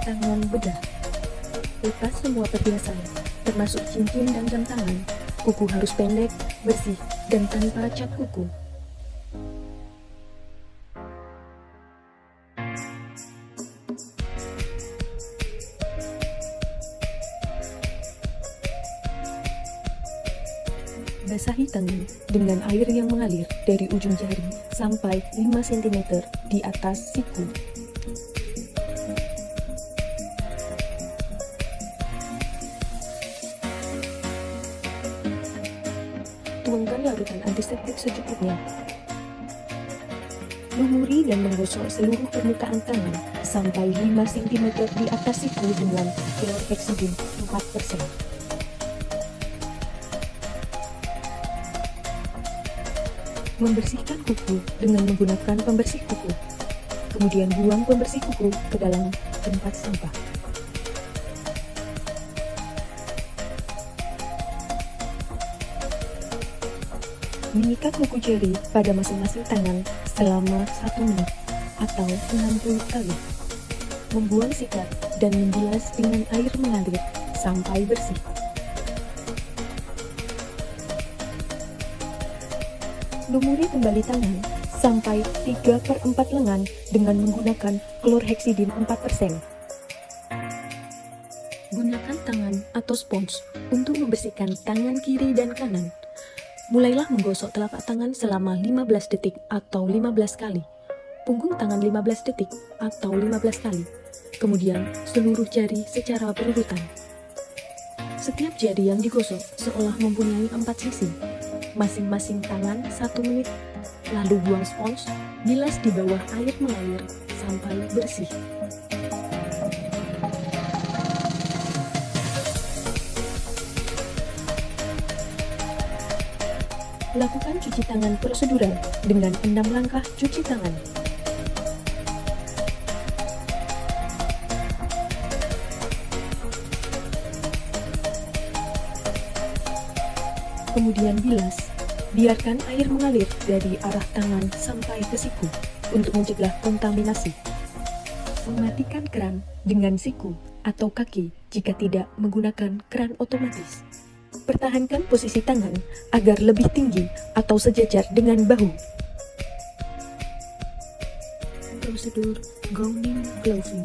Tangan bedah. Lepas semua perhiasan, termasuk cincin dan jam tangan. Kuku harus pendek, bersih, dan tanpa cat kuku. Basahi tangan dengan air yang mengalir dari ujung jari sampai 5 cm di atas siku. Tuangkan larutan antiseptik secukupnya. Lumuri dan menggosok seluruh permukaan tangan sampai 5 cm di atas siku dengan chlorhexidin 4%. Membersihkan kuku dengan menggunakan pembersih kuku. Kemudian buang pembersih kuku ke dalam tempat sampah. Mengikat kuku jari pada masing-masing tangan selama 1 menit atau 60 kali. Membuang sikat dan membilas dengan air mengalir sampai bersih. Lumuri kembali tangan sampai 3/4 lengan dengan menggunakan chlorhexidin 4%. Gunakan tangan atau spons untuk membersihkan tangan kiri dan kanan. Mulailah menggosok telapak tangan selama 15 detik atau 15 kali. Punggung tangan 15 detik atau 15 kali. Kemudian seluruh jari secara berurutan. Setiap jari yang digosok seolah mempunyai 4 sisi. Masing-masing tangan 1 menit, lalu buang spons, bilas di bawah air mengalir sampai bersih. Lakukan cuci tangan prosedural dengan 6 langkah cuci tangan. Kemudian bilas. Biarkan air mengalir dari arah tangan sampai ke siku untuk mencegah kontaminasi. Mematikan keran dengan siku atau kaki jika tidak menggunakan keran otomatis. Pertahankan posisi tangan agar lebih tinggi atau sejajar dengan bahu. Prosedur gowning gloving.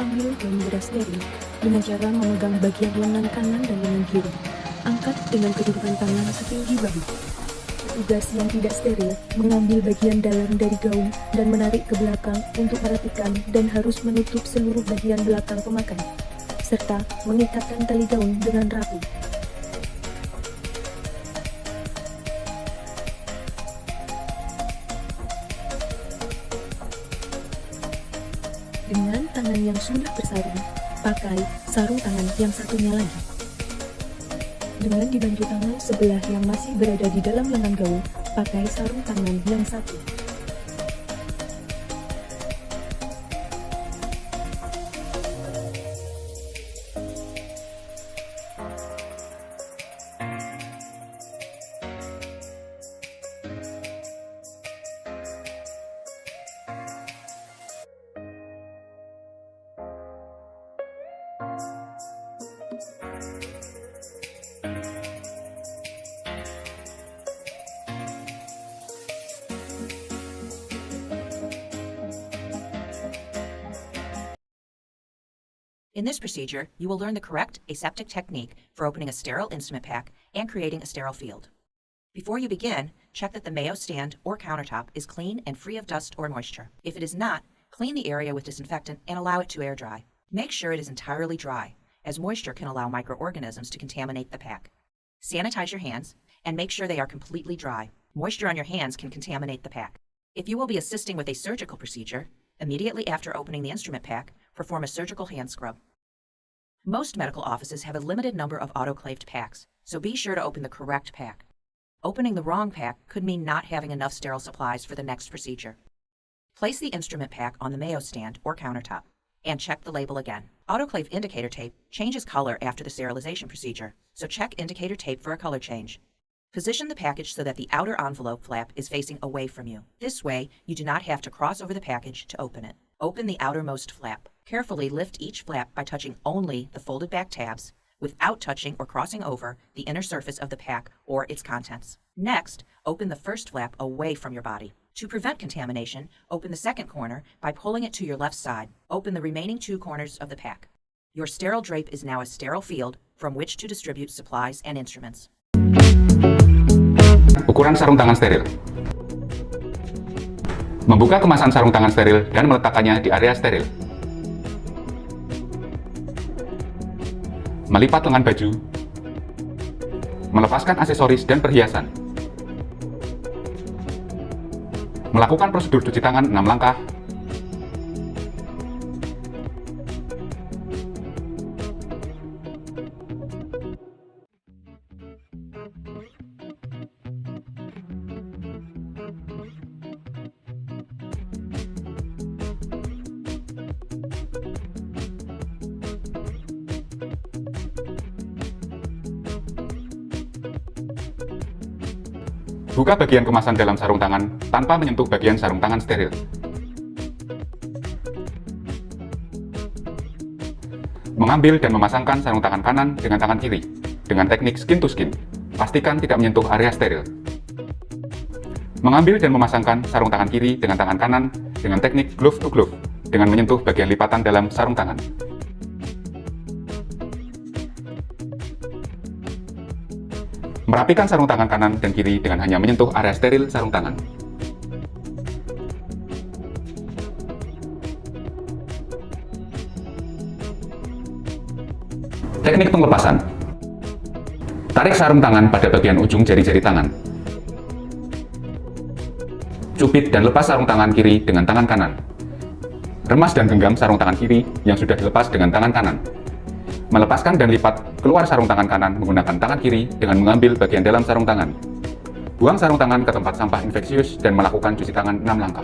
Ambil gaun beras steril dengan cara memegang bagian lengan kanan dan lengan kiri. Angkat dengan kedudukan tangan setinggi bahu. Petugas yang tidak steril mengambil bagian dalam dari gaun dan menarik ke belakang untuk merapikan dan harus menutup seluruh bagian belakang pemakai, serta mengikatkan tali gaun dengan rapi. Dengan tangan yang sudah bersarung, pakai sarung tangan yang satunya lagi. Dengan dibantu tangan sebelah yang masih berada di dalam lengan gaun, pakai sarung tangan yang satu. In this procedure, you will learn the correct aseptic technique for opening a sterile instrument pack and creating a sterile field. Before you begin, check that the Mayo stand or countertop is clean and free of dust or moisture. If it is not, clean the area with disinfectant and allow it to air dry. Make sure it is entirely dry, as moisture can allow microorganisms to contaminate the pack. Sanitize your hands and make sure they are completely dry. Moisture on your hands can contaminate the pack. If you will be assisting with a surgical procedure, immediately after opening the instrument pack, perform a surgical hand scrub. Most medical offices have a limited number of autoclaved packs, so be sure to open the correct pack. Opening the wrong pack could mean not having enough sterile supplies for the next procedure. Place the instrument pack on the Mayo stand or countertop. and check the label again. Autoclave indicator tape changes color after the sterilization procedure, so check indicator tape for a color change. Position the package so that the outer envelope flap is facing away from you. This way, you do not have to cross over the package to open it. Open the outermost flap. Carefully lift each flap by touching only the folded back tabs, without touching or crossing over the inner surface of the pack or its contents. Next, open the first flap away from your body. To prevent contamination, open the second corner by pulling it to your left side. Open the remaining 2 corners of the pack. Your sterile drape is now a sterile field from which to distribute supplies and instruments. Ukuran sarung tangan steril. Membuka kemasan sarung tangan steril dan meletakkannya di area steril. Melipat lengan baju. Melepaskan aksesoris dan perhiasan. Melakukan prosedur cuci tangan 6 langkah. Buka bagian kemasan dalam sarung tangan tanpa menyentuh bagian sarung tangan steril. Mengambil dan memasangkan sarung tangan kanan dengan tangan kiri dengan teknik skin to skin. Pastikan tidak menyentuh area steril. Mengambil dan memasangkan sarung tangan kiri dengan tangan kanan dengan teknik glove to glove dengan menyentuh bagian lipatan dalam sarung tangan. Merapikan sarung tangan kanan dan kiri dengan hanya menyentuh area steril sarung tangan. Teknik penglepasan. Tarik sarung tangan pada bagian ujung jari-jari tangan. Cupit dan lepas sarung tangan kiri dengan tangan kanan. Remas dan genggam sarung tangan kiri yang sudah dilepas dengan tangan kanan. Melepaskan dan lipat keluar sarung tangan kanan menggunakan tangan kiri dengan mengambil bagian dalam sarung tangan. Buang sarung tangan ke tempat sampah infeksius dan melakukan cuci tangan 6 langkah.